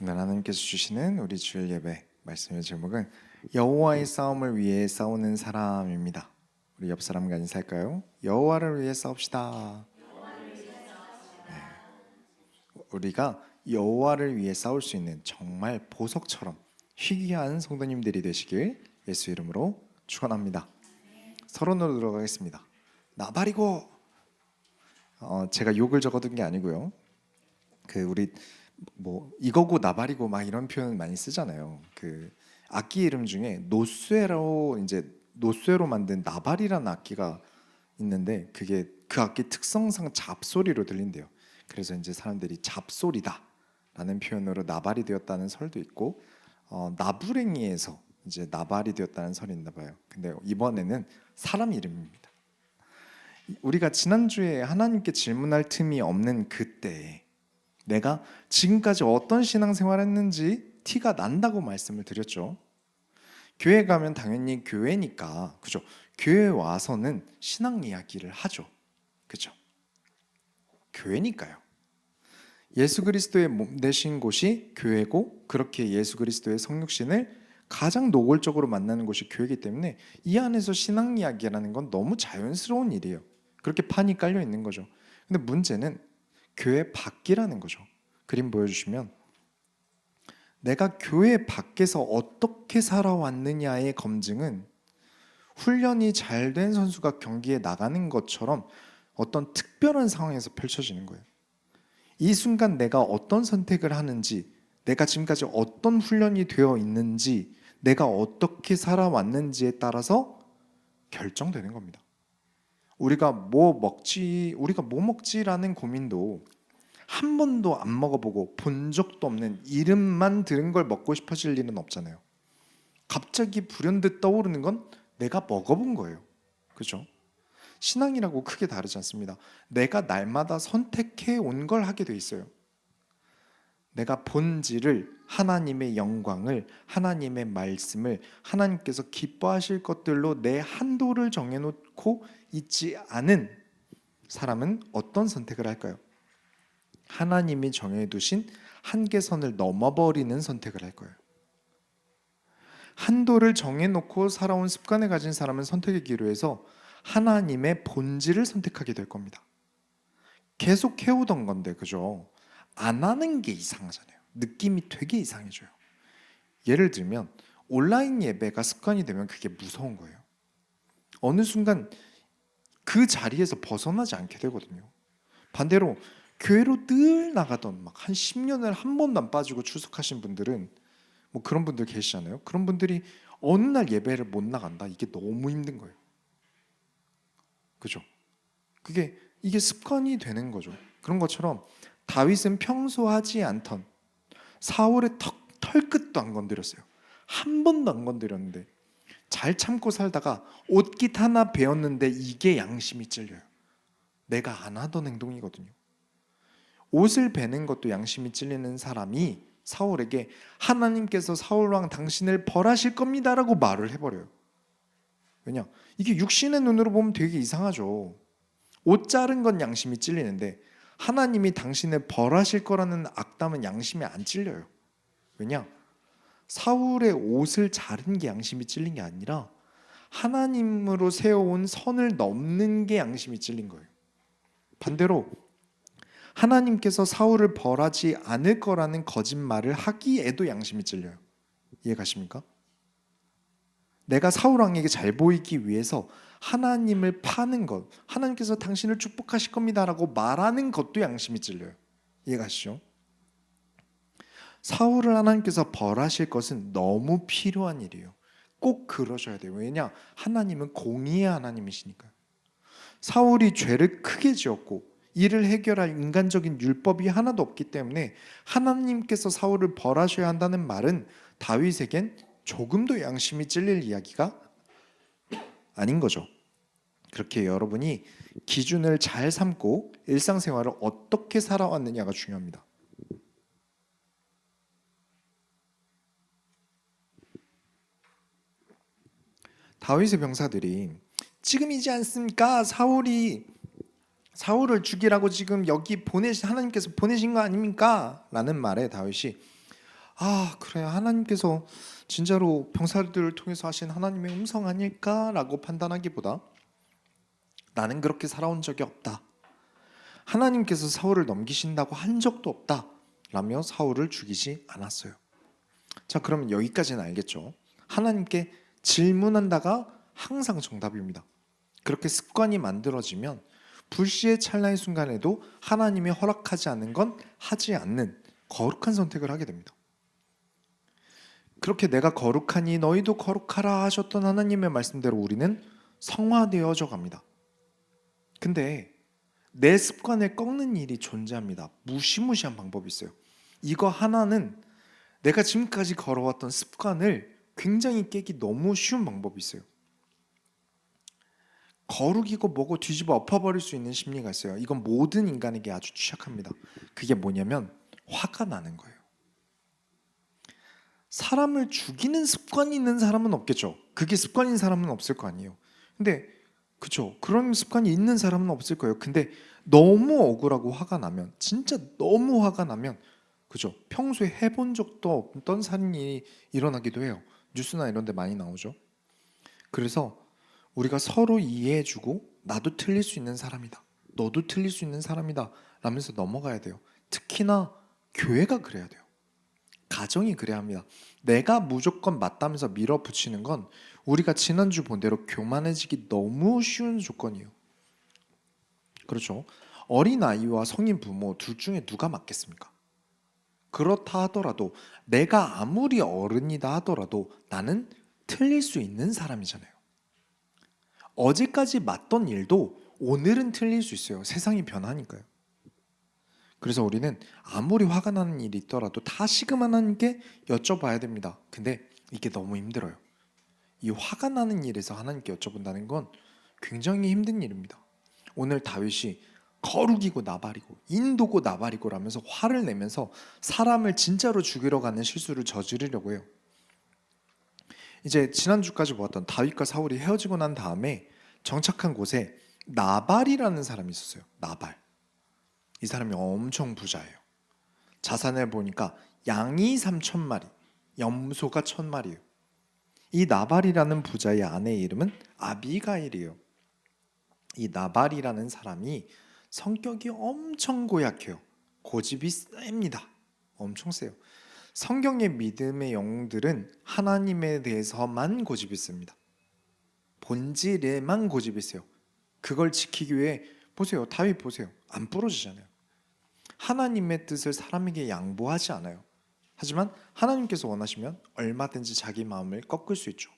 오늘 하나님께서 주시는 우리 주일 예배 말씀의 제목은 여호와의 싸움을 위해 싸우는 사람입니다. 우리 옆 사람과 인사할까요? 여호와를 위해 싸웁시다. 우리가 여호와를 위해 싸울 수 있는 정말 보석처럼 희귀한 성도님들이 되시길 예수 이름으로 축원합니다. 서론으로 들어가겠습니다. 나발이고 제가 욕을 적어둔 게 아니고요. 우리 이거고 나발이고 막 이런 표현 많이 쓰잖아요. 악기 이름 중에 노쇠로 만든 나발이라는 악기가 있는데 그게 그 악기 특성상 잡소리로 들린대요. 그래서 이제 사람들이 잡소리다라는 표현으로 나발이 되었다는 설도 있고 나부랭이에서 이제 나발이 되었다는 설이 있나 봐요. 근데 이번에는 사람 이름입니다. 우리가 지난주에 하나님께 질문할 틈이 없는 그때에 내가 지금까지 어떤 신앙생활을 했는지 티가 난다고 말씀을 드렸죠. 교회 가면 당연히 교회니까, 그죠? 교회 와서는 신앙 이야기를 하죠. 그죠? 교회니까요. 예수 그리스도의 몸 되신 곳이 교회고, 그렇게 예수 그리스도의 성육신을 가장 노골적으로 만나는 곳이 교회이기 때문에 이 안에서 신앙 이야기라는 건 너무 자연스러운 일이에요. 그렇게 판이 깔려 있는 거죠. 근데 문제는 교회 밖이라는 거죠. 그림 보여주시면 내가 교회 밖에서 어떻게 살아왔느냐의 검증은 훈련이 잘 된 선수가 경기에 나가는 것처럼 어떤 특별한 상황에서 펼쳐지는 거예요. 이 순간 내가 어떤 선택을 하는지, 내가 지금까지 어떤 훈련이 되어 있는지, 내가 어떻게 살아왔는지에 따라서 결정되는 겁니다. 우리가 뭐 먹지라는 고민도 한 번도 안 먹어보고 본 적도 없는 이름만 들은 걸 먹고 싶어질 일은 없잖아요. 갑자기 불현듯 떠오르는 건 내가 먹어본 거예요. 그죠? 신앙이라고 크게 다르지 않습니다. 내가 날마다 선택해 온 걸 하게 돼 있어요. 내가 본질을, 하나님의 영광을, 하나님의 말씀을, 하나님께서 기뻐하실 것들로 내 한도를 정해놓고 있지 않은 사람은 어떤 선택을 할까요? 하나님이 정해두신 한계선을 넘어버리는 선택을 할 거예요. 한도를 정해놓고 살아온 습관을 가진 사람은 선택의 기로에서 하나님의 본질을 선택하게 될 겁니다. 계속 해오던 건데, 그죠? 안 하는 게 이상하잖아요. 느낌이 되게 이상해져요. 예를 들면 온라인 예배가 습관이 되면 그게 무서운 거예요. 어느 순간 그 자리에서 벗어나지 않게 되거든요. 반대로 교회로 늘 나가던 막 한 10년을 한 번도 안 빠지고 출석하신 분들은 뭐 그런 분들 계시잖아요. 그런 분들이 어느 날 예배를 못 나간다. 이게 너무 힘든 거예요. 그죠? 이게 습관이 되는 거죠. 그런 것처럼 다윗은 평소 하지 않던 사울의 털끝도 안 건드렸어요. 한 번도 안 건드렸는데 잘 참고 살다가 옷깃 하나 베었는데 이게 양심이 찔려요. 내가 안 하던 행동이거든요. 옷을 베는 것도 양심이 찔리는 사람이 사울에게 하나님께서 사울왕 당신을 벌하실 겁니다라고 말을 해버려요. 왜냐? 이게 육신의 눈으로 보면 되게 이상하죠. 옷 자른 건 양심이 찔리는데 하나님이 당신을 벌하실 거라는 악담은 양심이 안 찔려요. 왜냐? 사울의 옷을 자른 게 양심이 찔린 게 아니라 하나님으로 세워온 선을 넘는 게 양심이 찔린 거예요. 반대로 하나님께서 사울을 벌하지 않을 거라는 거짓말을 하기에도 양심이 찔려요. 이해가십니까? 내가 사울 왕에게 잘 보이기 위해서 하나님을 파는 것, 하나님께서 당신을 축복하실 겁니다라고 말하는 것도 양심이 찔려요. 이해가시죠? 사울을 하나님께서 벌하실 것은 너무 필요한 일이에요. 꼭 그러셔야 돼요. 왜냐? 하나님은 공의의 하나님이시니까요. 사울이 죄를 크게 지었고 이를 해결할 인간적인 율법이 하나도 없기 때문에 하나님께서 사울을 벌하셔야 한다는 말은 다윗에겐 조금도 양심이 찔릴 이야기가 아닌 거죠. 그렇게 여러분이 기준을 잘 삼고 일상생활을 어떻게 살아왔느냐가 중요합니다. 다윗의 병사들이 지금이지 않습니까? 사울을 죽이라고 지금 여기 하나님께서 보내신 거 아닙니까? 라는 말에 다윗이 아, 그래, 하나님께서 진짜로 병사들을 통해서 하신 하나님의 음성 아닐까라고 판단하기보다 나는 그렇게 살아온 적이 없다. 하나님께서 사울을 넘기신다고 한 적도 없다. 라며 사울을 죽이지 않았어요. 자, 그러면 여기까지는 알겠죠? 하나님께 질문한다가 항상 정답입니다. 그렇게 습관이 만들어지면 불시의 찰나의 순간에도 하나님이 허락하지 않는 건 하지 않는 거룩한 선택을 하게 됩니다. 그렇게 내가 거룩하니 너희도 거룩하라 하셨던 하나님의 말씀대로 우리는 성화되어져 갑니다. 근데 내 습관을 꺾는 일이 존재합니다. 무시무시한 방법이 있어요. 이거 하나는 내가 지금까지 걸어왔던 습관을 굉장히 깨기 너무 쉬운 방법이 있어요. 거룩이고 뭐고 뒤집어 엎어버릴 수 있는 심리가 있어요. 이건 모든 인간에게 아주 취약합니다. 그게 뭐냐면 화가 나는 거예요. 사람을 죽이는 습관이 있는 사람은 없겠죠. 그게 습관인 사람은 없을 거 아니에요. 근데 그쵸, 그런 습관이 있는 사람은 없을 거예요. 근데 너무 억울하고 화가 나면, 진짜 너무 화가 나면, 그죠, 평소에 해본 적도 없던 살인이 일어나기도 해요. 뉴스나 이런 데 많이 나오죠. 그래서 우리가 서로 이해해주고 나도 틀릴 수 있는 사람이다, 너도 틀릴 수 있는 사람이다 라면서 넘어가야 돼요. 특히나 교회가 그래야 돼요. 가정이 그래야 합니다. 내가 무조건 맞다면서 밀어붙이는 건 우리가 지난주 본 대로 교만해지기 너무 쉬운 조건이에요. 그렇죠? 어린아이와 성인 부모 둘 중에 누가 맞겠습니까? 그렇다 하더라도, 내가 아무리 어른이다 하더라도 나는 틀릴 수 있는 사람이잖아요. 어제까지 맞던 일도 오늘은 틀릴 수 있어요. 세상이 변하니까요. 그래서 우리는 아무리 화가 나는 일이 있더라도 다시금 하나님께 여쭤봐야 됩니다. 근데 이게 너무 힘들어요. 이 화가 나는 일에서 하나님께 여쭤본다는 건 굉장히 힘든 일입니다. 오늘 다윗이 거룩이고 나발이고 인도고 나발이고 라면서 화를 내면서 사람을 진짜로 죽이러 가는 실수를 저지르려고 해요. 이제 지난주까지 보았던 다윗과 사울이 헤어지고 난 다음에 정착한 곳에 나발이라는 사람이 있었어요. 나발. 이 사람이 엄청 부자예요. 자산을 보니까 양이 3,000마리, 염소가 1,000마리예요. 이 나발이라는 부자의 아내의 이름은 아비가일이에요. 이 나발이라는 사람이 성격이 엄청 고약해요. 고집이 셉니다. 엄청 세요. 성경의 믿음의 영웅들은 하나님에 대해서만 고집이 셉니다. 본질에만 고집이 세요. 그걸 지키기 위해, 보세요, 다윗 보세요, 안 부러지잖아요. 하나님의 뜻을 사람에게 양보하지 않아요. 하지만 하나님께서 원하시면 얼마든지 자기 마음을 꺾을 수 있죠.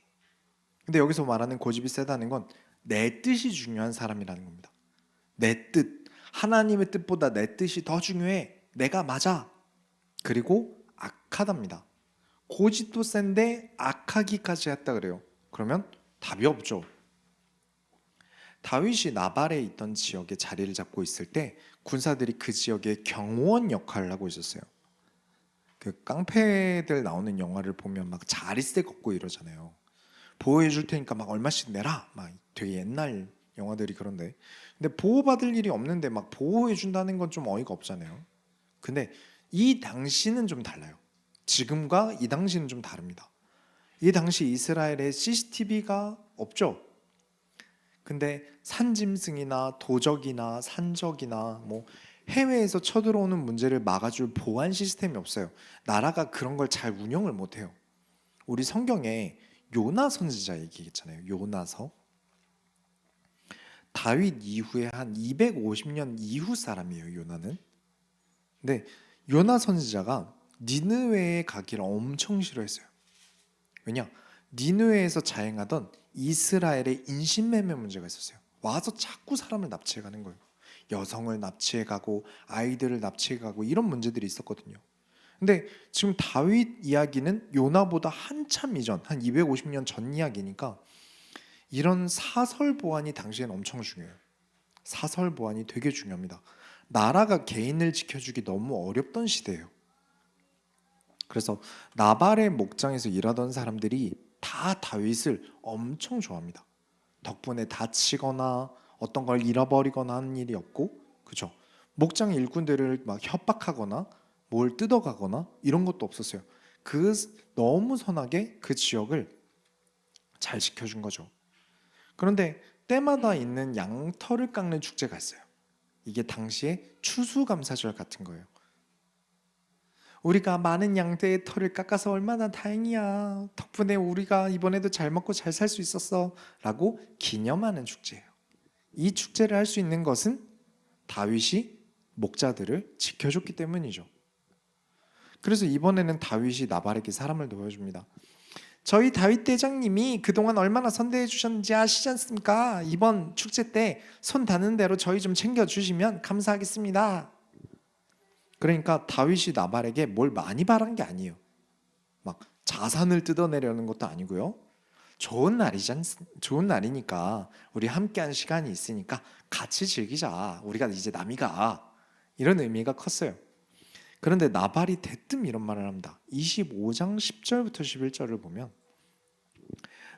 근데 여기서 말하는 고집이 세다는 건 내 뜻이 중요한 사람이라는 겁니다. 내 뜻, 하나님의 뜻보다 내 뜻이 더 중요해. 내가 맞아. 그리고 악하답니다. 고집도 센데 악하기까지 했다 그래요. 그러면 답이 없죠. 다윗이 나발에 있던 지역에 자리를 잡고 있을 때 군사들이 그 지역의 경호원 역할을 하고 있었어요. 그 깡패들 나오는 영화를 보면 막 자릿세 걷고 이러잖아요. 보호해 줄 테니까 막 얼마씩 내라, 막 되게 옛날 영화들이 그런데, 근데 보호받을 일이 없는데 막 보호해 준다는 건 좀 어이가 없잖아요. 근데 이 당시는 좀 달라요. 지금과 이 당시는 좀 다릅니다. 이 당시 이스라엘에 CCTV가 없죠. 근데 산짐승이나 도적이나 산적이나 뭐 해외에서 쳐들어오는 문제를 막아줄 보안 시스템이 없어요. 나라가 그런 걸 잘 운영을 못해요. 우리 성경에 요나 선지자 얘기했잖아요. 요나서. 다윗 이후에 한 250년 이후 사람이에요, 요나는. 근데 요나 선지자가 니느웨에 가기를 엄청 싫어했어요. 왜냐? 니느웨에서 자행하던 이스라엘의 인신매매 문제가 있었어요. 와서 자꾸 사람을 납치해가는 거예요. 여성을 납치해가고 아이들을 납치해가고 이런 문제들이 있었거든요. 근데 지금 다윗 이야기는 요나보다 한참 이전, 한 250년 전 이야기니까 이런 사설 보안이 당시엔 엄청 중요해요. 사설 보안이 되게 중요합니다. 나라가 개인을 지켜주기 너무 어렵던 시대예요. 그래서 나발의 목장에서 일하던 사람들이 다 다윗을 엄청 좋아합니다. 덕분에 다치거나 어떤 걸 잃어버리거나 하는 일이 없고, 그죠? 목장 일꾼들을 막 협박하거나 뭘 뜯어가거나 이런 것도 없었어요. 그 너무 선하게 그 지역을 잘 지켜준 거죠. 그런데 때마다 있는 양털을 깎는 축제가 있어요. 이게 당시에 추수감사절 같은 거예요. 우리가 많은 양떼의 털을 깎아서 얼마나 다행이야. 덕분에 우리가 이번에도 잘 먹고 잘 살 수 있었어. 라고 기념하는 축제예요. 이 축제를 할 수 있는 것은 다윗이 목자들을 지켜줬기 때문이죠. 그래서 이번에는 다윗이 나발에게 사람을 보여줍니다. 저희 다윗 대장님이 그동안 얼마나 선대해 주셨는지 아시지 않습니까? 이번 축제 때 손 닿는 대로 저희 좀 챙겨주시면 감사하겠습니다. 그러니까 다윗이 나발에게 뭘 많이 바란 게 아니에요. 막 자산을 뜯어내려는 것도 아니고요. 좋은 날이니까 우리 함께한 시간이 있으니까 같이 즐기자. 우리가 이제 남이가 이런 의미가 컸어요. 그런데 나발이 대뜸 이런 말을 합니다. 25장 10절부터 11절을 보면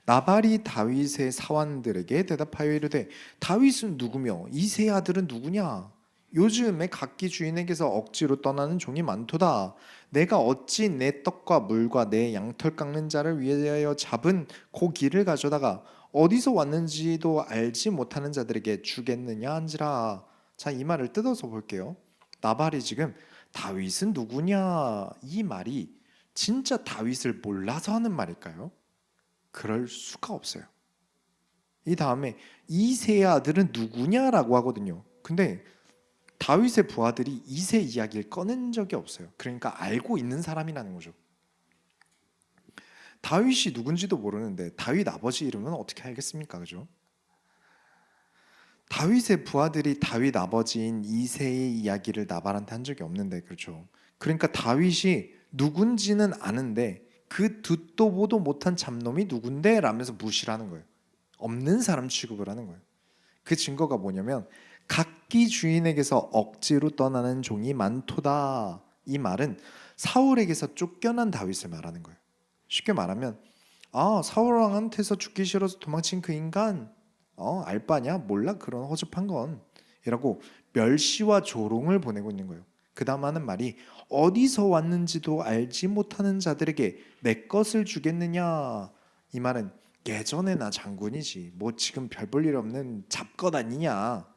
나발이 다윗의 사환들에게 대답하여 이르되 다윗은 누구며 이새의 아들은 누구냐? 요즘에 각기 주인에게서 억지로 떠나는 종이 많도다. 내가 어찌 내 떡과 물과 내 양털 깎는 자를 위하여 잡은 고기를 가져다가 어디서 왔는지도 알지 못하는 자들에게 주겠느냐 한지라. 자, 이 말을 뜯어서 볼게요. 나발이 지금 다윗은 누구냐 이 말이 진짜 다윗을 몰라서 하는 말일까요? 그럴 수가 없어요. 이 다음에 이새의 아들은 누구냐라고 하거든요. 근데 다윗의 부하들이 이새 이야기를 꺼낸 적이 없어요. 그러니까 알고 있는 사람이라는 거죠. 다윗이 누군지도 모르는데 다윗 아버지 이름은 어떻게 알겠습니까? 그죠? 다윗의 부하들이 다윗 아버지인 이새의 이야기를 나발한테 한 적이 없는데, 그렇죠? 그러니까 다윗이 누군지는 아는데 그 듣도 보도 못한 잡놈이 누군데? 라면서 무시를 하는 거예요. 없는 사람 취급을 하는 거예요. 그 증거가 뭐냐면 각기 주인에게서 억지로 떠나는 종이 많도다. 이 말은 사울에게서 쫓겨난 다윗을 말하는 거예요. 쉽게 말하면 사울 왕한테서 죽기 싫어서 도망친 그 인간 알바냐? 몰라 그런 허접한 건 이라고 멸시와 조롱을 보내고 있는 거예요. 그 다음 하는 말이 어디서 왔는지도 알지 못하는 자들에게 내 것을 주겠느냐. 이 말은 예전에 나 장군이지 뭐 지금 별 볼 일 없는 잡것 아니냐.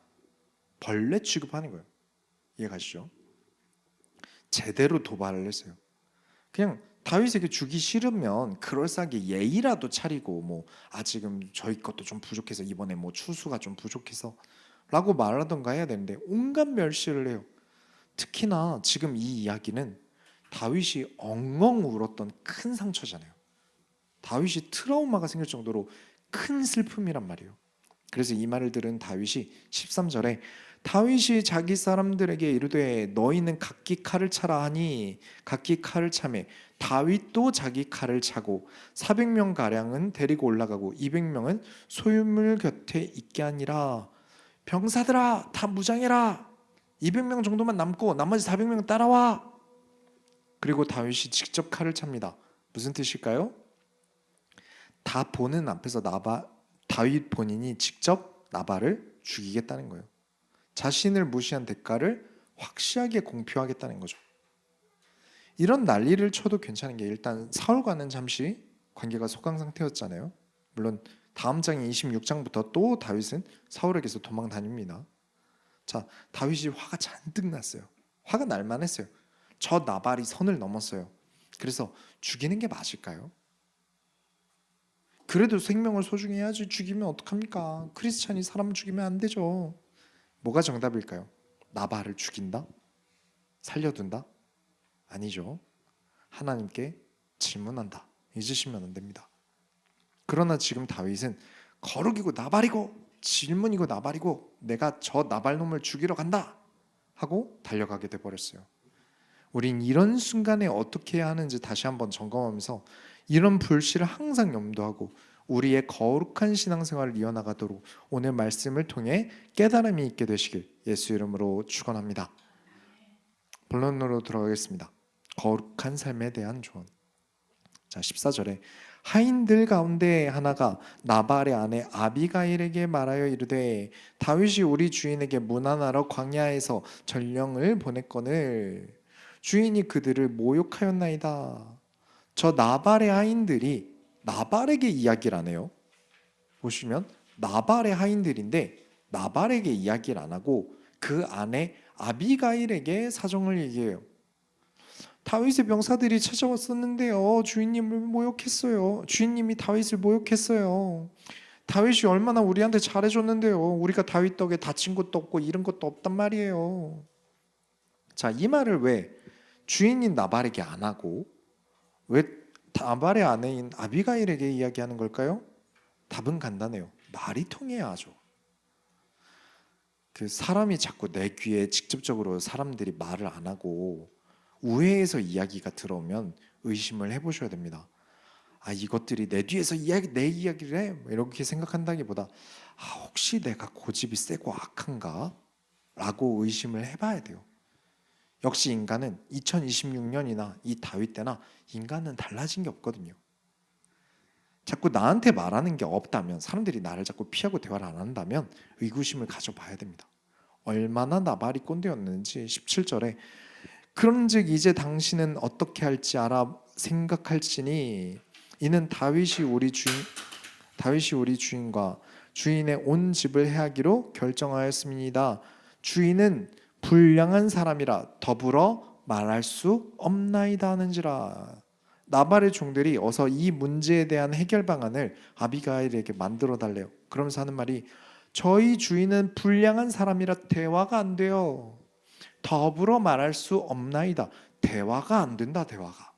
벌레 취급하는 거예요. 이해가시죠? 제대로 도발을 했어요. 그냥 다윗에게 주기 싫으면 그럴싸하게 예의라도 차리고 지금 저희 것도 좀 부족해서 이번에 추수가 좀 부족해서 라고 말하던가 해야 되는데 온갖 멸시를 해요. 특히나 지금 이 이야기는 다윗이 엉엉 울었던 큰 상처잖아요. 다윗이 트라우마가 생길 정도로 큰 슬픔이란 말이에요. 그래서 이 말을 들은 다윗이 13절에 다윗이 자기 사람들에게 이르되 너희는 각기 칼을 차라 하니 각기 칼을 차매 다윗도 자기 칼을 차고 400명 가량은 데리고 올라가고 200명은 소유물 곁에 있게 하니라. 병사들아 다 무장해라. 200명 정도만 남고 나머지 400명 따라와. 그리고 다윗이 직접 칼을 찹니다. 무슨 뜻일까요? 다 보는 앞에서 다윗 본인이 직접 나발을 죽이겠다는 거예요. 자신을 무시한 대가를 확실하게 공표하겠다는 거죠. 이런 난리를 쳐도 괜찮은 게 일단 사울과는 잠시 관계가 소강 상태였잖아요. 물론 다음 장인 26장부터 또 다윗은 사울에게서 도망 다닙니다. 자, 다윗이 화가 잔뜩 났어요. 화가 날 만했어요. 저 나발이 선을 넘었어요. 그래서 죽이는 게 맞을까요? 그래도 생명을 소중히 해야지. 죽이면 어떡합니까? 크리스찬이 사람 죽이면 안 되죠. 뭐가 정답일까요? 나발을 죽인다? 살려둔다? 아니죠. 하나님께 질문한다. 잊으시면 안 됩니다. 그러나 지금 다윗은 거룩이고 나발이고 질문이고 나발이고 내가 저 나발놈을 죽이러 간다 하고 달려가게 돼버렸어요. 우린 이런 순간에 어떻게 해야 하는지 다시 한번 점검하면서 이런 불씨를 항상 염두하고 우리의 거룩한 신앙생활을 이어나가도록 오늘 말씀을 통해 깨달음이 있게 되시길 예수 이름으로 축원합니다. 본론으로 들어가겠습니다. 거룩한 삶에 대한 조언. 자, 14절에 하인들 가운데 하나가 나발의 아내 아비가일에게 말하여 이르되 다윗이 우리 주인에게 문안하러 광야에서 전령을 보냈거늘 주인이 그들을 모욕하였나이다. 저 나발의 하인들이 나발에게 이야기를 안 해요. 보시면 나발의 하인들인데 나발에게 이야기를 안 하고 그 안에 아비가일에게 사정을 얘기해요. 다윗의 병사들이 찾아왔었는데요, 주인님을 모욕했어요. 주인님이 다윗을 모욕했어요. 다윗이 얼마나 우리한테 잘해줬는데요, 우리가 다윗 덕에 다친 것도 없고 잃은 것도 없단 말이에요. 자, 이 말을 왜 주인인 나발에게 안 하고 왜 나발의 아내인 아비가일에게 이야기하는 걸까요? 답은 간단해요. 말이 통해야 하죠. 그 사람이 자꾸 내 귀에 직접적으로 사람들이 말을 안 하고 우회해서 이야기가 들어오면 의심을 해보셔야 됩니다. 아, 이것들이 내 뒤에서 내 이야기를 해? 이렇게 생각한다기보다 혹시 내가 고집이 세고 악한가? 라고 의심을 해봐야 돼요. 역시 인간은 2026년이나 이 다윗 때나 인간은 달라진 게 없거든요. 자꾸 나한테 말하는 게 없다면, 사람들이 나를 자꾸 피하고 대화를 안 한다면 의구심을 가져봐야 됩니다. 얼마나 나발이 꼰대였는지 17절에 그런즉 이제 당신은 어떻게 할지 알아 생각할지니 이는 다윗이 우리 주인과 주인의 온 집을 해하기로 결정하였습니다. 주인은 불량한 사람이라 더불어 말할 수 없나이다 하는지라. 나발의 종들이 어서 이 문제에 대한 해결 방안을 아비가일에게 만들어 달래요. 그러면서 하는 말이 저희 주인은 불량한 사람이라 대화가 안 돼요. 더불어 말할 수 없나이다. 대화가 안 된다. 대화가.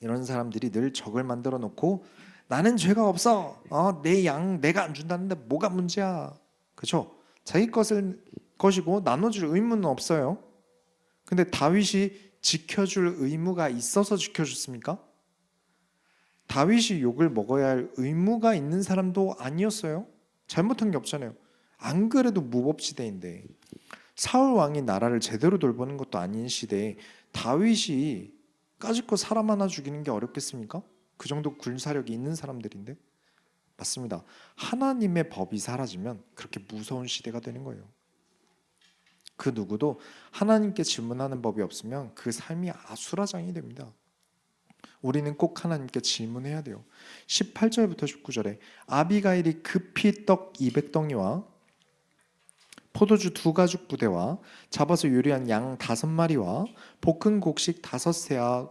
이런 사람들이 늘 적을 만들어 놓고 나는 죄가 없어. 내 양 내가 안 준다는데 뭐가 문제야. 그렇죠? 자기 것이고 나눠줄 의무는 없어요. 근데 다윗이 지켜줄 의무가 있어서 지켜줬습니까? 다윗이 욕을 먹어야 할 의무가 있는 사람도 아니었어요. 잘못한 게 없잖아요. 안 그래도 무법시대인데 사울 왕이 나라를 제대로 돌보는 것도 아닌 시대에 다윗이 까짓거 사람 하나 죽이는 게 어렵겠습니까? 그 정도 군사력이 있는 사람들인데. 맞습니다. 하나님의 법이 사라지면 그렇게 무서운 시대가 되는 거예요. 그 누구도 하나님께 질문하는 법이 없으면 그 삶이 아수라장이 됩니다. 우리는 꼭 하나님께 질문해야 돼요. 18절부터 19절에 아비가일이 급히 떡 200덩이와 포도주 2가죽 부대와 잡아서 요리한 양 5마리와 볶은 곡식 5새와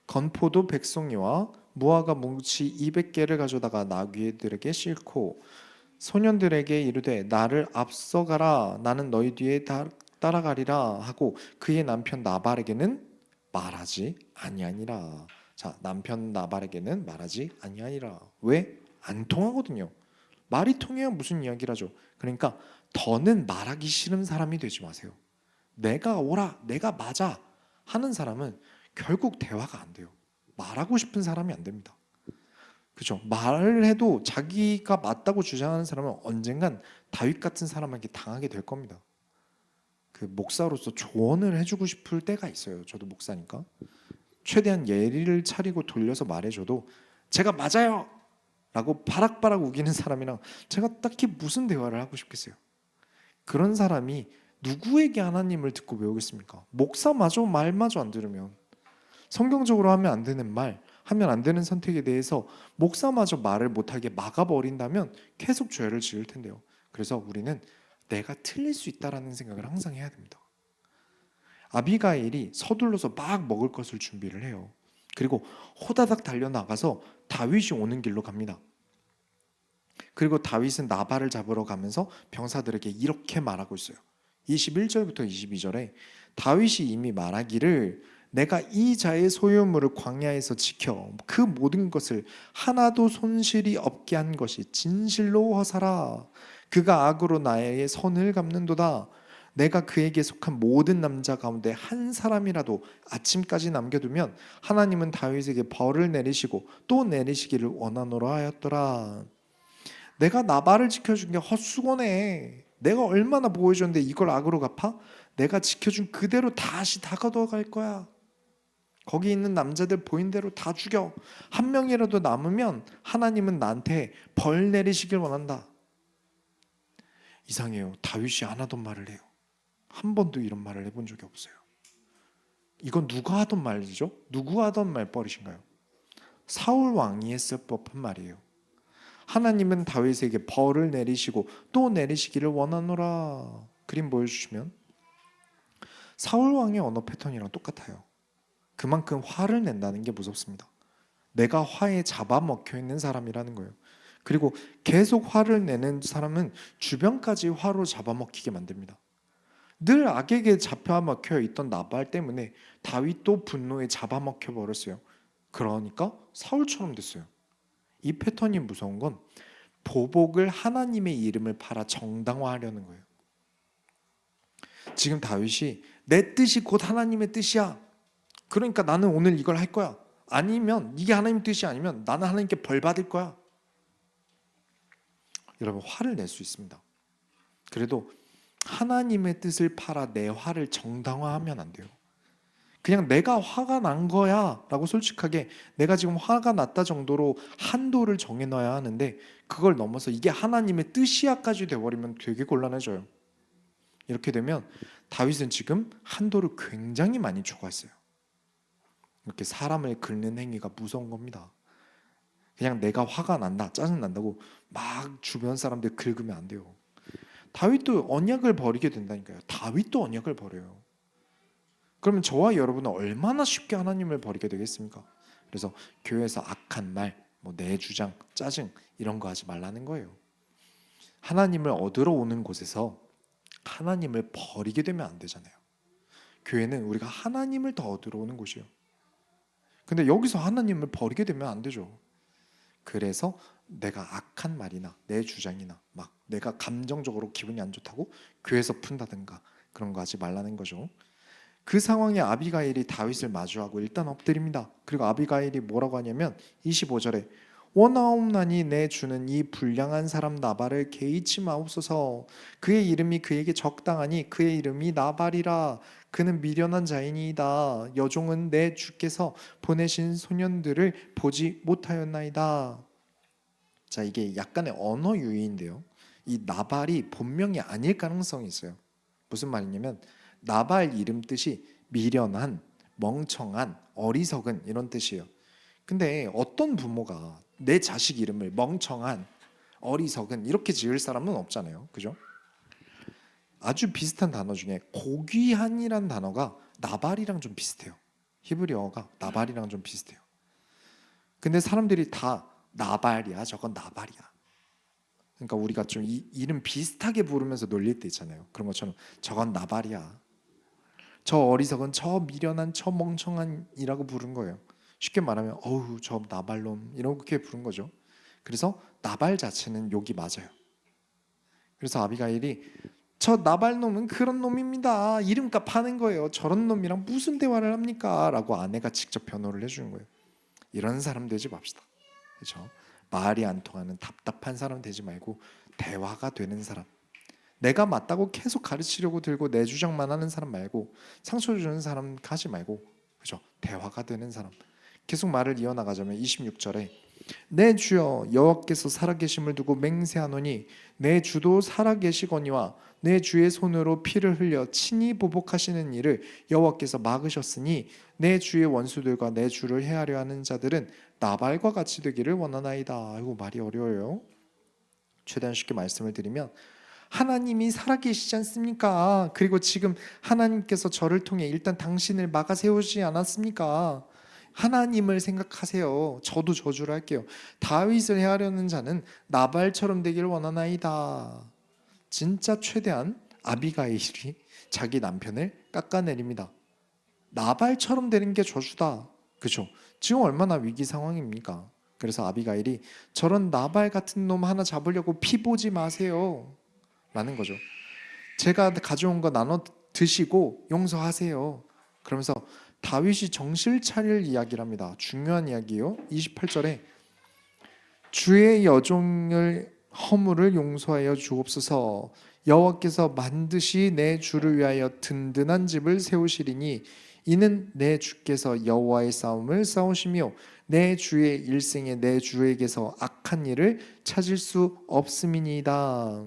건포도 100송이와 무화과 뭉치 200개를 가져다가 나귀들에게 싣고 소년들에게 이르되 나를 앞서가라 나는 너희 뒤에 따라가리라 하고 그의 남편 나발에게는 말하지 아니하니라. 자, 남편 나발에게는 말하지 아니하니라. 왜? 안 통하거든요. 말이 통해야 무슨 이야기를 하죠. 그러니까 더는 말하기 싫은 사람이 되지 마세요. 내가 옳아, 내가 맞아 하는 사람은 결국 대화가 안 돼요. 말하고 싶은 사람이 안 됩니다. 그죠? 말을 해도 자기가 맞다고 주장하는 사람은 언젠간 다윗 같은 사람에게 당하게 될 겁니다. 그 목사로서 조언을 해주고 싶을 때가 있어요. 저도 목사니까 최대한 예의를 차리고 돌려서 말해줘도 제가 맞아요 라고 바락바락 우기는 사람이랑 제가 딱히 무슨 대화를 하고 싶겠어요. 그런 사람이 누구에게 하나님을 듣고 배우겠습니까? 목사마저 말마저 안 들으면, 성경적으로 하면 안 되는 말, 하면 안 되는 선택에 대해서 목사마저 말을 못하게 막아버린다면 계속 죄를 지을 텐데요. 그래서 우리는 내가 틀릴 수 있다라는 생각을 항상 해야 됩니다. 아비가일이 서둘러서 막 먹을 것을 준비를 해요. 그리고 호다닥 달려나가서 다윗이 오는 길로 갑니다. 그리고 다윗은 나발을 잡으러 가면서 병사들에게 이렇게 말하고 있어요. 21절부터 22절에 다윗이 이미 말하기를 내가 이 자의 소유물을 광야에서 지켜 그 모든 것을 하나도 손실이 없게 한 것이 진실로 허사라. 그가 악으로 나의 선을 갚는도다. 내가 그에게 속한 모든 남자 가운데 한 사람이라도 아침까지 남겨두면 하나님은 다윗에게 벌을 내리시고 또 내리시기를 원하노라 하였더라. 내가 나발을 지켜준 게 헛수고네. 내가 얼마나 보호해줬는데 이걸 악으로 갚아? 내가 지켜준 그대로 다시 다 가져갈 거야. 거기 있는 남자들 보인 대로 다 죽여. 한 명이라도 남으면 하나님은 나한테 벌 내리시길 원한다. 이상해요. 다윗이 안 하던 말을 해요. 한 번도 이런 말을 해본 적이 없어요. 이건 누가 하던 말이죠? 누구 하던 말버릇인가요? 사울 왕이 했을 법한 말이에요. 하나님은 다윗에게 벌을 내리시고 또 내리시기를 원하노라. 그림 보여주시면 사울 왕의 언어 패턴이랑 똑같아요. 그만큼 화를 낸다는 게 무섭습니다. 내가 화에 잡아먹혀 있는 사람이라는 거예요. 그리고 계속 화를 내는 사람은 주변까지 화로 잡아먹히게 만듭니다. 늘 악에게 잡아먹혀 있던 나발 때문에 다윗도 분노에 잡아먹혀 버렸어요. 그러니까 사울처럼 됐어요. 이 패턴이 무서운 건 보복을 하나님의 이름을 팔아 정당화하려는 거예요. 지금 다윗이 내 뜻이 곧 하나님의 뜻이야. 그러니까 나는 오늘 이걸 할 거야. 아니면 이게 하나님 뜻이 아니면 나는 하나님께 벌 받을 거야. 여러분 화를 낼 수 있습니다. 그래도 하나님의 뜻을 팔아 내 화를 정당화하면 안 돼요. 그냥 내가 화가 난 거야 라고 솔직하게 내가 지금 화가 났다 정도로 한도를 정해놔야 하는데 그걸 넘어서 이게 하나님의 뜻이야까지 돼버리면 되게 곤란해져요. 이렇게 되면 다윗은 지금 한도를 굉장히 많이 초과했어요. 이렇게 사람을 긁는 행위가 무서운 겁니다. 그냥 내가 화가 난다, 짜증난다고 막 주변 사람들 긁으면 안 돼요. 다윗도 언약을 버리게 된다니까요. 다윗도 언약을 버려요. 그러면 저와 여러분은 얼마나 쉽게 하나님을 버리게 되겠습니까? 그래서 교회에서 악한 말, 내 주장, 짜증 이런 거 하지 말라는 거예요. 하나님을 얻으러 오는 곳에서 하나님을 버리게 되면 안 되잖아요. 교회는 우리가 하나님을 더 얻으러 오는 곳이에요. 근데 여기서 하나님을 버리게 되면 안 되죠. 그래서 내가 악한 말이나 내 주장이나 막 내가 감정적으로 기분이 안 좋다고 교회에서 푼다든가 그런 거 하지 말라는 거죠. 그 상황에 아비가일이 다윗을 마주하고 일단 엎드립니다. 그리고 아비가일이 뭐라고 하냐면 25절에 원하옵나니 내 주는 이 불량한 사람 나발을 개의치 마옵소서. 그의 이름이 그에게 적당하니 그의 이름이 나발이라. 그는 미련한 자이니이다. 여종은 내 주께서 보내신 소년들을 보지 못하였나이다. 자, 이게 약간의 언어 유희인데요. 이 나발이 본명이 아닐 가능성이 있어요. 무슨 말이냐면 나발 이름 뜻이 미련한, 멍청한, 어리석은 이런 뜻이에요. 근데 어떤 부모가 내 자식 이름을 멍청한, 어리석은 이렇게 지을 사람은 없잖아요. 그죠? 아주 비슷한 단어 중에 고귀한이란 단어가 나발이랑 좀 비슷해요. 히브리어가 나발이랑 좀 비슷해요. 근데 사람들이 다 나발이야, 저건 나발이야. 그러니까 우리가 좀 이름 비슷하게 부르면서 놀릴 때 있잖아요. 그런 것처럼 저건 나발이야, 저 어리석은, 저 미련한, 저 멍청한이라고 부른 거예요. 쉽게 말하면 어우 저 나발놈 이렇게 부른 거죠. 그래서 나발 자체는 욕이 맞아요. 그래서 아비가일이 저 나발놈은 그런 놈입니다, 이름값 파는 거예요, 저런 놈이랑 무슨 대화를 합니까? 라고 아내가 직접 변호를 해주는 거예요. 이런 사람 되지 맙시다. 그렇죠? 말이 안 통하는 답답한 사람 되지 말고 대화가 되는 사람, 내가 맞다고 계속 가르치려고 들고 내 주장만 하는 사람 말고 상처 주는 사람 가지 말고, 그죠? 대화가 되는 사람. 계속 말을 이어나가자면 26절에 내 주여 여호와께서 살아계심을 두고 맹세하노니 내 주도 살아계시거니와 내 주의 손으로 피를 흘려 친히 보복하시는 일을 여호와께서 막으셨으니 내 주의 원수들과 내 주를 해하려 하는 자들은 나발과 같이 되기를 원하나이다. 아이고 말이 어려워요. 최대한 쉽게 말씀을 드리면 하나님이 살아계시지 않습니까? 그리고 지금 하나님께서 저를 통해 일단 당신을 막아 세우지 않았습니까? 하나님을 생각하세요. 저도 저주를 할게요. 다윗을 해하려는 자는 나발처럼 되기를 원하나이다. 진짜 최대한 아비가일이 자기 남편을 깎아내립니다. 나발처럼 되는 게 저주다. 그렇죠? 지금 얼마나 위기 상황입니까? 그래서 아비가일이 저런 나발 같은 놈 하나 잡으려고 피 보지 마세요 라는 거죠. 제가 가져온 거 나눠 드시고 용서하세요. 그러면서 다윗이 정실 차릴 이야기를 합니다. 중요한 이야기예요. 28절에 주의 여종을 허물을 용서하여 주옵소서. 여호와께서 반드시 내 주를 위하여 든든한 집을 세우시리니 이는 내 주께서 여호와의 싸움을 싸우시며 내 주의 일생에 내 주에게서 악한 일을 찾을 수 없음이니이다.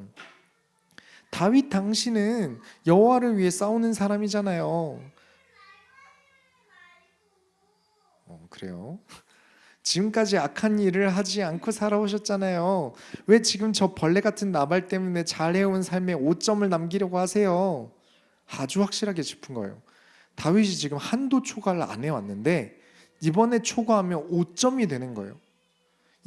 다윗 당신은 여호와를 위해 싸우는 사람이잖아요. 그래요. 지금까지 악한 일을 하지 않고 살아오셨잖아요. 왜 지금 저 벌레 같은 나발 때문에 잘해온 삶에 오점을 남기려고 하세요? 아주 확실하게 짚은 거예요. 다윗이 지금 한도 초과를 안 해왔는데 이번에 초과하면 5점이 되는 거예요.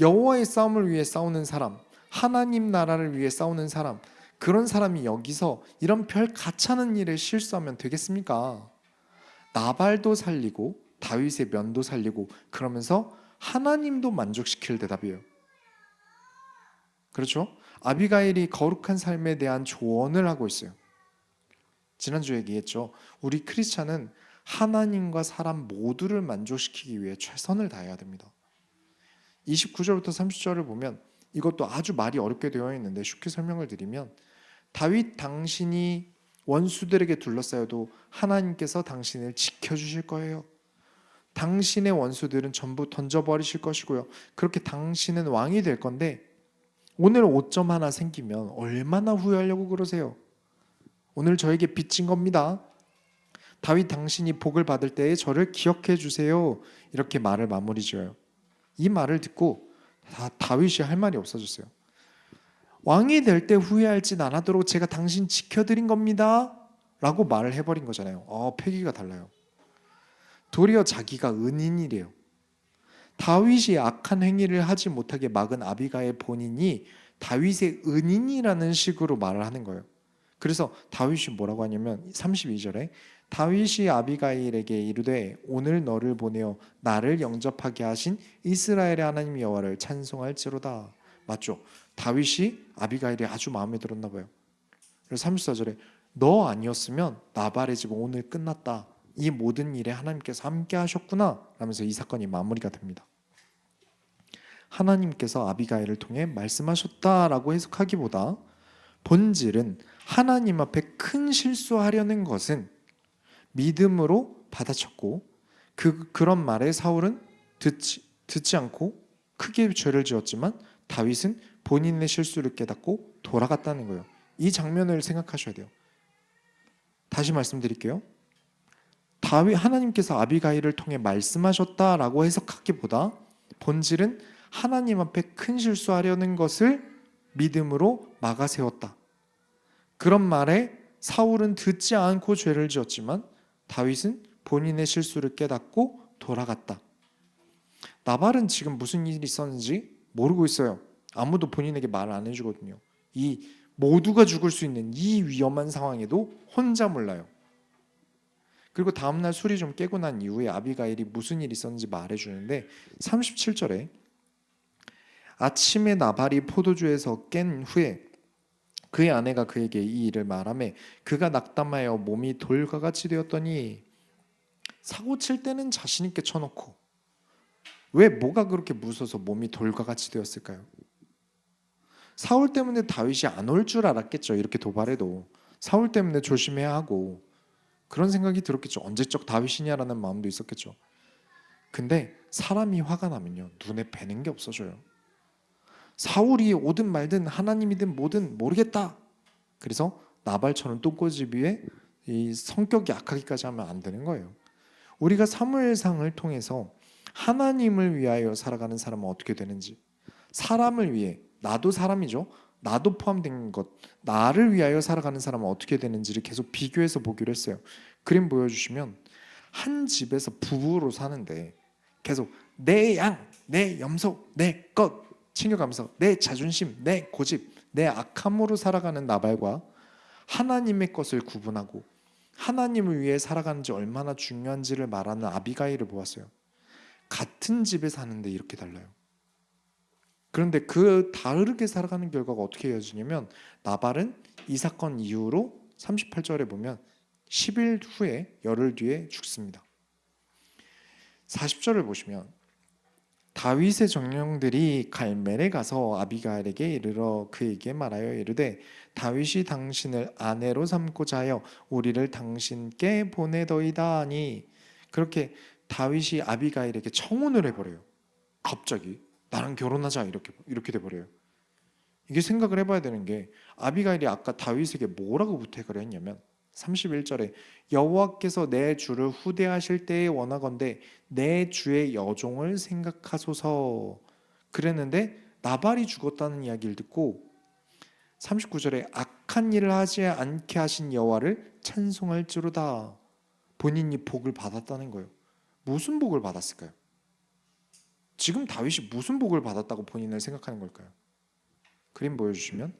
여호와의 싸움을 위해 싸우는 사람, 하나님 나라를 위해 싸우는 사람, 그런 사람이 여기서 이런 별 가찮은 일에 실수하면 되겠습니까? 나발도 살리고 다윗의 면도 살리고 그러면서 하나님도 만족시킬 대답이에요. 그렇죠? 아비가일이 거룩한 삶에 대한 조언을 하고 있어요. 지난주에 얘기했죠. 우리 크리스찬은 하나님과 사람 모두를 만족시키기 위해 최선을 다해야 됩니다. 29절부터 30절을 보면 이것도 아주 말이 어렵게 되어 있는데 쉽게 설명을 드리면 다윗 당신이 원수들에게 둘러싸여도 하나님께서 당신을 지켜주실 거예요. 당신의 원수들은 전부 던져버리실 것이고요. 그렇게 당신은 왕이 될 건데 오늘 오점 하나 생기면 얼마나 후회하려고 그러세요? 오늘 저에게 빚진 겁니다. 다윗 당신이 복을 받을 때에 저를 기억해 주세요. 이렇게 말을 마무리 지어요. 이 말을 듣고 다윗이 할 말이 없어졌어요. 왕이 될 때 후회할 짓 안 하도록 제가 당신 지켜드린 겁니다. 라고 말을 해버린 거잖아요. 패기가 달라요. 도리어 자기가 은인이래요. 다윗이 악한 행위를 하지 못하게 막은 아비가일 본인이 다윗의 은인이라는 식으로 말을 하는 거예요. 그래서 다윗이 뭐라고 하냐면 32절에 다윗이 아비가일에게 이르되 오늘 너를 보내어 나를 영접하게 하신 이스라엘의 하나님 여호와를 찬송할지로다. 맞죠? 다윗이 아비가일이 아주 마음에 들었나 봐요. 그래서 34절에 너 아니었으면 나발의 집 오늘 끝났다. 이 모든 일에 하나님께서 함께 하셨구나 라면서 이 사건이 마무리가 됩니다. 하나님께서 아비가일을 통해 말씀하셨다라고 해석하기보다 본질은 하나님 앞에 큰 실수하려는 것은 믿음으로 받아쳤고 그런 말에 사울은 듣지 않고 크게 죄를 지었지만 다윗은 본인의 실수를 깨닫고 돌아갔다는 거예요. 이 장면을 생각하셔야 돼요. 다시 말씀드릴게요. 하나님께서 아비가일을 통해 말씀하셨다라고 해석하기보다 본질은 하나님 앞에 큰 실수하려는 것을 믿음으로 막아세웠다. 그런 말에 사울은 듣지 않고 죄를 지었지만 다윗은 본인의 실수를 깨닫고 돌아갔다. 나발은 지금 무슨 일이 있었는지 모르고 있어요. 아무도 본인에게 말 안 해주거든요. 이 모두가 죽을 수 있는 이 위험한 상황에도 혼자 몰라요. 그리고 다음날 술이 좀 깨고 난 이후에 아비가일이 무슨 일이 있었는지 말해주는데 37절에 아침에 나발이 포도주에서 깬 후에 그의 아내가 그에게 이 일을 말하매 그가 낙담하여 몸이 돌과 같이 되었더니 사고 칠 때는 자신 있게 쳐놓고 왜 뭐가 그렇게 무서워서 몸이 돌과 같이 되었을까요? 사울 때문에 다윗이 안 올 줄 알았겠죠. 이렇게 도발해도 사울 때문에 조심해야 하고 그런 생각이 들었겠죠. 언제적 다윗이냐라는 마음도 있었겠죠. 근데 사람이 화가 나면요 눈에 뵈는 게 없어져요. 사울이 오든 말든 하나님이든 뭐든 모르겠다. 그래서 나발처럼 똥꼬집이에 이 성격이 약하기까지 하면 안 되는 거예요. 우리가 사무엘상을 통해서 하나님을 위하여 살아가는 사람은 어떻게 되는지, 사람을 위해, 나도 사람이죠. 나도 포함된 것, 나를 위하여 살아가는 사람은 어떻게 되는지를 계속 비교해서 보기로 했어요. 그림 보여주시면 한 집에서 부부로 사는데 계속 내 양, 내 염소, 내 것 챙겨가면서 내 자존심, 내 고집, 내 악함으로 살아가는 나발과 하나님의 것을 구분하고 하나님을 위해 살아가는지 얼마나 중요한지를 말하는 아비가일을 보았어요. 같은 집에 사는데 이렇게 달라요. 그런데 그 다르게 살아가는 결과가 어떻게 이어지냐면 나발은 이 사건 이후로 38절에 보면 10일 후에 열흘 뒤에 죽습니다. 40절을 보시면 다윗의 정령들이 갈멜에 가서 아비가일에게 이르러 그에게 말하여 이르되 다윗이 당신을 아내로 삼고자 하여 우리를 당신께 보내더이다 하니 그렇게 다윗이 아비가일에게 청혼을 해버려요. 갑자기 나랑 결혼하자 이렇게 돼버려요. 이게 생각을 해봐야 되는 게 아비가일이 아까 다윗에게 뭐라고 부탁을 했냐면 31절에 여호와께서 내 주를 후대하실 때에 원하건대 내 주의 여종을 생각하소서 그랬는데 나발이 죽었다는 이야기를 듣고 39절에 악한 일을 하지 않게 하신 여호와를 찬송할지로다. 본인이 복을 받았다는 거예요. 무슨 복을 받았을까요? 지금 다윗이 무슨 복을 받았다고 본인을 생각하는 걸까요? 그림 보여주시면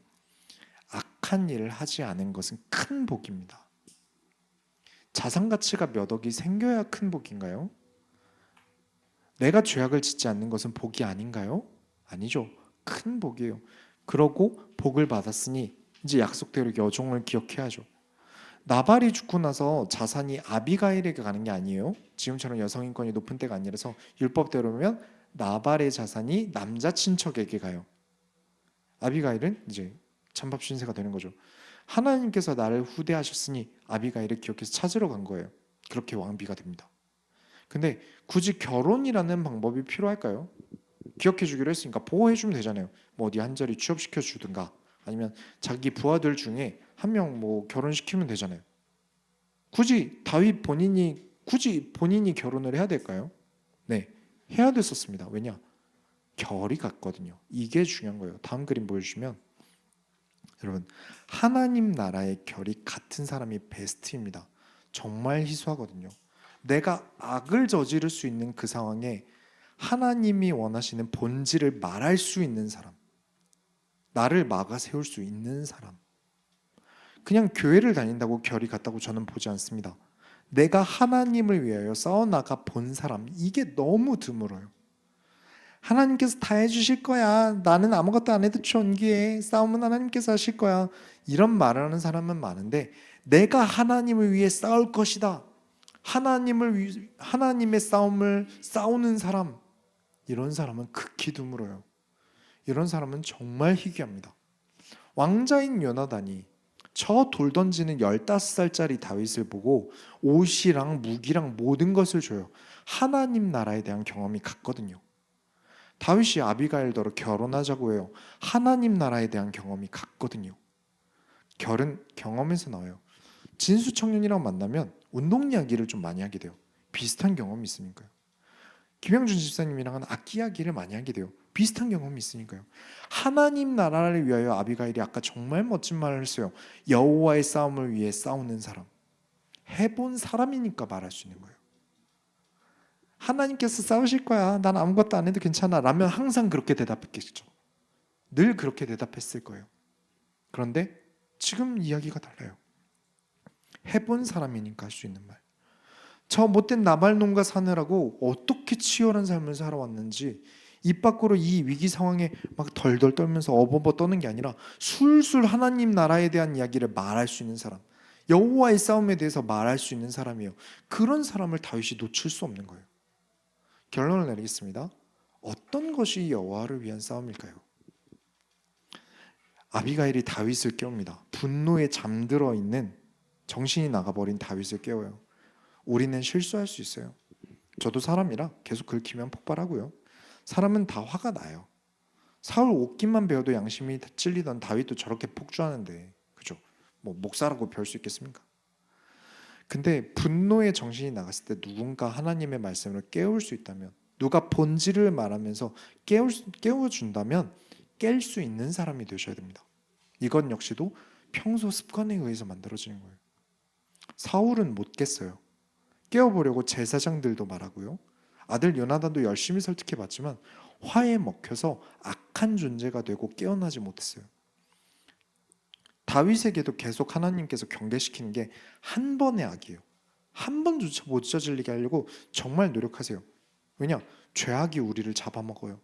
악한 일을 하지 않은 것은 큰 복입니다. 자산 가치가 몇 억이 생겨야 큰 복인가요? 내가 죄악을 짓지 않는 것은 복이 아닌가요? 아니죠. 큰 복이에요. 그러고 복을 받았으니 이제 약속대로 여종을 기억해야죠. 나발이 죽고 나서 자산이 아비가일에게 가는 게 아니에요. 지금처럼 여성 인권이 높은 때가 아니라서 율법대로면 나발의 자산이 남자 친척에게 가요. 아비가일은 이제 찬밥 신세가 되는 거죠. 하나님께서 나를 후대하셨으니 아비가일을 기억해서 찾으러 간 거예요. 그렇게 왕비가 됩니다. 근데 굳이 결혼이라는 방법이 필요할까요? 기억해 주기로 했으니까 보호해 주면 되잖아요. 뭐 어디 한 자리 취업시켜 주든가 아니면 자기 부하들 중에 한 명 뭐 결혼시키면 되잖아요. 굳이 다윗 본인이 결혼을 해야 될까요? 네, 해야 됐었습니다. 왜냐? 결이 같거든요. 이게 중요한 거예요. 다음 그림 보여주시면 여러분 하나님 나라의 결이 같은 사람이 베스트입니다. 정말 희소하거든요. 내가 악을 저지를 수 있는 그 상황에 하나님이 원하시는 본질을 말할 수 있는 사람, 나를 막아 세울 수 있는 사람. 그냥 교회를 다닌다고 결이 같다고 저는 보지 않습니다. 내가 하나님을 위하여 싸워나가 본 사람, 이게 너무 드물어요. 하나님께서 다 해주실 거야. 나는 아무것도 안 해도 존귀해. 싸움은 하나님께서 하실 거야. 이런 말을 하는 사람은 많은데 내가 하나님을 위해 싸울 것이다. 하나님의 싸움을 싸우는 사람, 이런 사람은 극히 드물어요. 이런 사람은 정말 희귀합니다. 왕자인 요나단이 저 돌 던지는 15살짜리 다윗을 보고 옷이랑 무기랑 모든 것을 줘요. 하나님 나라에 대한 경험이 같거든요. 다윗이 아비가일더러 결혼하자고 해요. 하나님 나라에 대한 경험이 같거든요. 결은 경험에서 나와요. 진수 청년이랑 만나면 운동 이야기를 좀 많이 하게 돼요. 비슷한 경험이 있으니까요. 김영준 집사님이랑은 악기 이야기를 많이 하게 돼요. 비슷한 경험이 있으니까요. 하나님 나라를 위하여 아비가일이 아까 정말 멋진 말을 했어요. 여호와의 싸움을 위해 싸우는 사람. 해본 사람이니까 말할 수 있는 거예요. 하나님께서 싸우실 거야. 난 아무것도 안 해도 괜찮아. 라면 항상 그렇게 대답했겠죠. 늘 그렇게 대답했을 거예요. 그런데 지금 이야기가 달라요. 해본 사람이니까 할 수 있는 말. 저 못된 나발놈과 사느라고 어떻게 치열한 삶을 살아왔는지 입 밖으로 이 위기 상황에 막 덜덜 떨면서 어버버 떠는 게 아니라 술술 하나님 나라에 대한 이야기를 말할 수 있는 사람, 여호와의 싸움에 대해서 말할 수 있는 사람이에요. 그런 사람을 다윗이 놓칠 수 없는 거예요. 결론을 내리겠습니다. 어떤 것이 여호와를 위한 싸움일까요? 아비가일이 다윗을 깨웁니다. 분노에 잠들어 있는 정신이 나가버린 다윗을 깨워요. 우리는 실수할 수 있어요. 저도 사람이라 계속 긁히면 폭발하고요. 사람은 다 화가 나요. 사울 옷깃만 베어도 양심이 찔리던 다윗도 저렇게 폭주하는데, 그죠? 뭐 목사라고 배울 수 있겠습니까? 근데 분노의 정신이 나갔을 때 누군가 하나님의 말씀을 깨울 수 있다면, 누가 본질을 말하면서 깨워준다면 깰 수 있는 사람이 되셔야 됩니다. 이건 역시도 평소 습관에 의해서 만들어지는 거예요. 사울은 못 깼어요. 깨워보려고 제사장들도 말하고요. 아들 요나단도 열심히 설득해봤지만 화에 먹혀서 악한 존재가 되고 깨어나지 못했어요. 다윗에게도 계속 하나님께서 경계시키는 게 한 번의 악이에요. 한 번조차 못 저질리게 하려고 정말 노력하세요. 왜냐? 죄악이 우리를 잡아먹어요.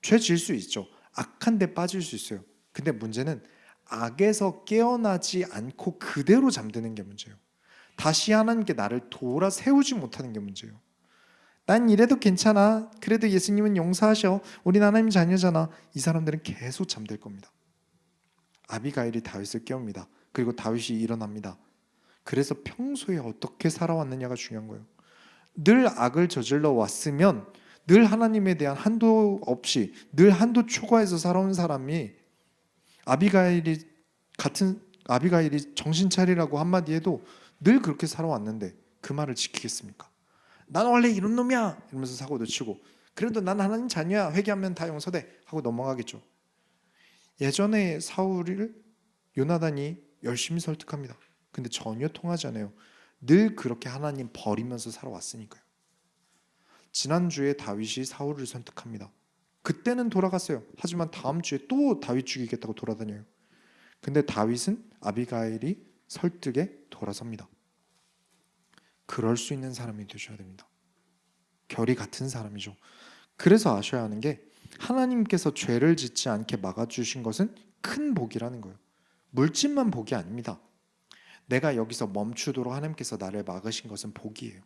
죄 지을 수 있죠. 악한 데 빠질 수 있어요. 근데 문제는 악에서 깨어나지 않고 그대로 잠드는 게 문제예요. 다시 하나님께 나를 돌아 세우지 못하는 게 문제예요. 난 이래도 괜찮아. 그래도 예수님은 용서하셔. 우린 하나님 자녀잖아. 이 사람들은 계속 잠들 겁니다. 아비가일이 다윗을 깨웁니다. 그리고 다윗이 일어납니다. 그래서 평소에 어떻게 살아왔느냐가 중요한 거예요. 늘 악을 저질러 왔으면 늘 하나님에 대한 한도 없이 늘 한도 초과해서 살아온 사람이 아비가일이 정신 차리라고 한마디 해도 늘 그렇게 살아왔는데 그 말을 지키겠습니까? 난 원래 이런 놈이야 이러면서 사고도 치고, 그래도 난 하나님 자녀야, 회개하면 다 용서돼 하고 넘어가겠죠. 예전에 사울을 요나단이 열심히 설득합니다. 근데 전혀 통하지 않아요. 늘 그렇게 하나님 버리면서 살아왔으니까요. 지난주에 다윗이 사울을 선택합니다. 그때는 돌아갔어요. 하지만 다음 주에 또 다윗 죽이겠다고 돌아다녀요. 근데 다윗은 아비가일이 설득에 돌아섭니다. 그럴 수 있는 사람이 되셔야 됩니다. 결이 같은 사람이죠. 그래서 아셔야 하는 게, 하나님께서 죄를 짓지 않게 막아주신 것은 큰 복이라는 거예요. 물질만 복이 아닙니다. 내가 여기서 멈추도록 하나님께서 나를 막으신 것은 복이에요.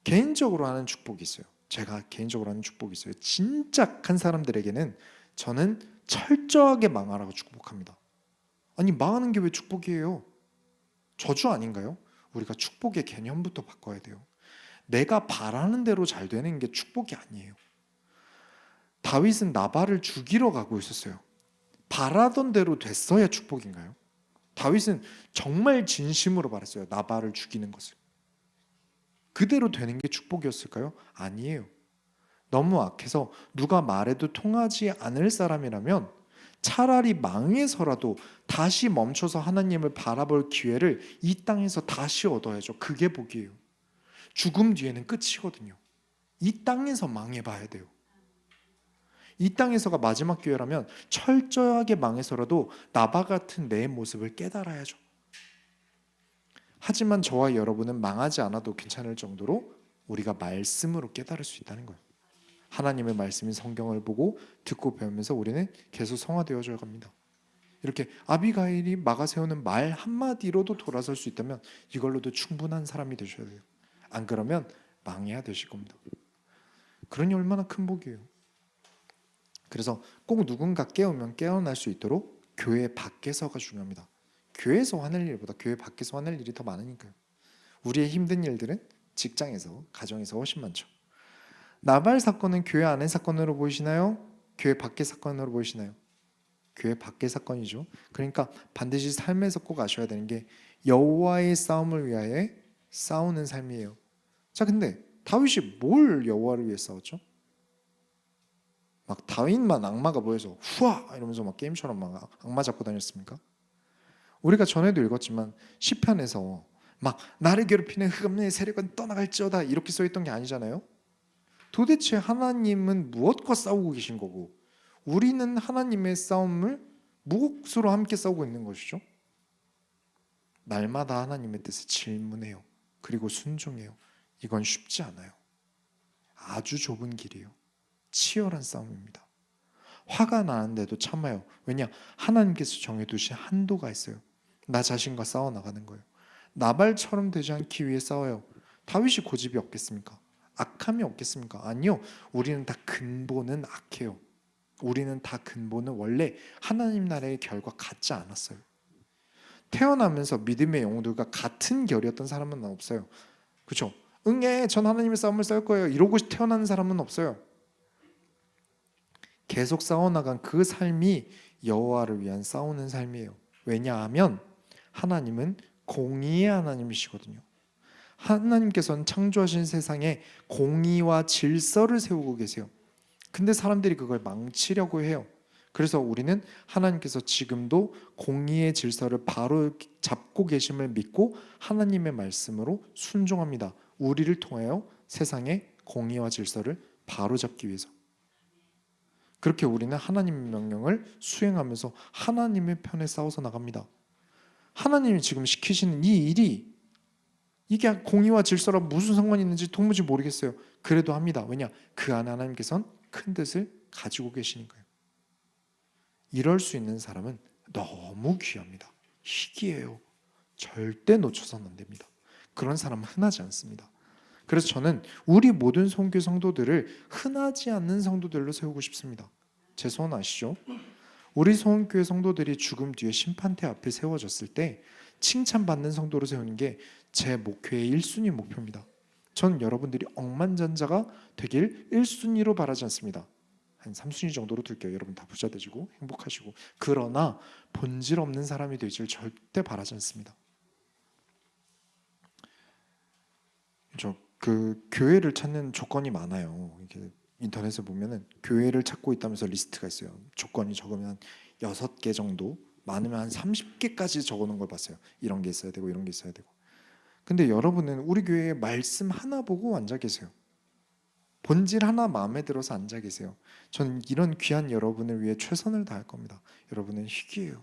개인적으로 하는 축복이 있어요. 제가 개인적으로 하는 축복이 있어요. 진짜 악한 사람들에게는 저는 철저하게 망하라고 축복합니다. 아니, 망하는 게 왜 축복이에요? 저주 아닌가요? 우리가 축복의 개념부터 바꿔야 돼요. 내가 바라는 대로 잘 되는 게 축복이 아니에요. 다윗은 나발을 죽이러 가고 있었어요. 바라던 대로 됐어야 축복인가요? 다윗은 정말 진심으로 바랐어요. 나발을 죽이는 것을. 그대로 되는 게 축복이었을까요? 아니에요. 너무 악해서 누가 말해도 통하지 않을 사람이라면 차라리 망해서라도 다시 멈춰서 하나님을 바라볼 기회를 이 땅에서 다시 얻어야죠. 그게 복이에요. 죽음 뒤에는 끝이거든요. 이 땅에서 망해봐야 돼요. 이 땅에서가 마지막 기회라면 철저하게 망해서라도 나바 같은 내 모습을 깨달아야죠. 하지만 저와 여러분은 망하지 않아도 괜찮을 정도로 우리가 말씀으로 깨달을 수 있다는 거예요. 하나님의 말씀인 성경을 보고 듣고 배우면서 우리는 계속 성화되어져 갑니다. 이렇게 아비가일이 막아세우는 말 한마디로도 돌아설 수 있다면 이걸로도 충분한 사람이 되셔야 돼요. 안 그러면 망해야 되실 겁니다. 그러니 얼마나 큰 복이에요. 그래서 꼭 누군가 깨우면 깨어날 수 있도록 교회 밖에서가 중요합니다. 교회에서 화낼 일보다 교회 밖에서 화낼 일이 더 많으니까요. 우리의 힘든 일들은 직장에서, 가정에서 훨씬 많죠. 나발 사건은 교회 안의 사건으로 보이시나요? 교회 밖의 사건으로 보이시나요? 교회 밖의 사건이죠. 그러니까 반드시 삶에서 꼭 아셔야 되는 게 여호와의 싸움을 위하여 싸우는 삶이에요. 자, 근데 다윗이 뭘 여호와를 위해 싸웠죠? 막 다윗만 악마가 보여서 후아 이러면서 막 게임처럼 막 악마 잡고 다녔습니까? 우리가 전에도 읽었지만 시편에서 막 나를 괴롭히는 흑암의 세력은 떠나갈지어다 이렇게 써있던 게 아니잖아요. 도대체 하나님은 무엇과 싸우고 계신 거고 우리는 하나님의 싸움을 무엇으로 함께 싸우고 있는 것이죠? 날마다 하나님의 뜻을 질문해요. 그리고 순종해요. 이건 쉽지 않아요. 아주 좁은 길이에요. 치열한 싸움입니다. 화가 나는데도 참아요. 왜냐? 하나님께서 정해두신 한도가 있어요. 나 자신과 싸워나가는 거예요. 나발처럼 되지 않기 위해 싸워요. 다윗이 고집이 없겠습니까? 악함이 없겠습니까? 아니요. 우리는 다 근본은 악해요. 우리는 다 근본은 원래 하나님 나라의 결과 같지 않았어요. 태어나면서 믿음의 영웅들과 같은 결이었던 사람은 없어요. 그렇죠? 응애 전 하나님의 싸움을 싸울 거예요 이러고 태어나는 사람은 없어요. 계속 싸워나간 그 삶이 여호와를 위한 싸우는 삶이에요. 왜냐하면 하나님은 공의의 하나님이시거든요. 하나님께서는 창조하신 세상에 공의와 질서를 세우고 계세요. 근데 사람들이 그걸 망치려고 해요. 그래서 우리는 하나님께서 지금도 공의의 질서를 바로 잡고 계심을 믿고 하나님의 말씀으로 순종합니다. 우리를 통하여 세상의 공의와 질서를 바로 잡기 위해서. 그렇게 우리는 하나님의 명령을 수행하면서 하나님의 편에 싸워서 나갑니다. 하나님이 지금 시키시는 이 일이 이게 공의와 질서랑 무슨 상관이 있는지 도무지 모르겠어요. 그래도 합니다. 왜냐? 그 안에 하나님께서는 큰 뜻을 가지고 계시니까요. 이럴 수 있는 사람은 너무 귀합니다. 희귀해요. 절대 놓쳐서는 안 됩니다. 그런 사람은 흔하지 않습니다. 그래서 저는 우리 모든 선교 성도들을 흔하지 않는 성도들로 세우고 싶습니다. 제 소원 아시죠? 우리 선교회 성도들이 죽음 뒤에 심판대 앞에 세워졌을 때 칭찬받는 성도로 세우는 게 제 목회의 1순위 목표입니다. 전 여러분들이 억만장자가 되길 1순위로 바라지 않습니다. 한 3순위 정도로 둘게요. 여러분 다 부자 되시고 행복하시고. 그러나 본질 없는 사람이 되길 절대 바라지 않습니다. 그 교회를 찾는 조건이 많아요. 이게 인터넷에 보면은 교회를 찾고 있다면서 리스트가 있어요. 조건이 적으면 6개 정도, 많으면 한 30개까지 적어놓은 걸 봤어요. 이런 게 있어야 되고 이런 게 있어야 되고. 근데 여러분은 우리 교회에 말씀 하나 보고 앉아 계세요. 본질 하나 마음에 들어서 앉아 계세요. 저는 이런 귀한 여러분을 위해 최선을 다할 겁니다. 여러분은 희귀해요.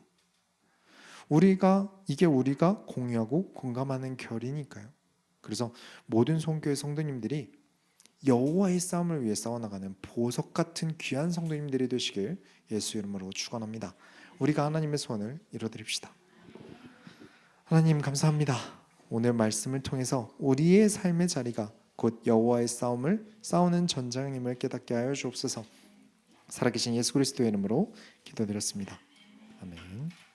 이게 우리가 공유하고 공감하는 결이니까요. 그래서 모든 성교회 성도님들이 여호와의 싸움을 위해 싸워나가는 보석 같은 귀한 성도님들이 되시길 예수 이름으로 축원합니다. 우리가 하나님의 소원을 이뤄드립시다. 하나님 감사합니다. 오늘 말씀을 통해서 우리의 삶의 자리가 곧 여호와의 싸움을 싸우는 전장임을 깨닫게 하여 주옵소서. 살아계신 예수 그리스도의 이름으로 기도드렸습니다. 아멘.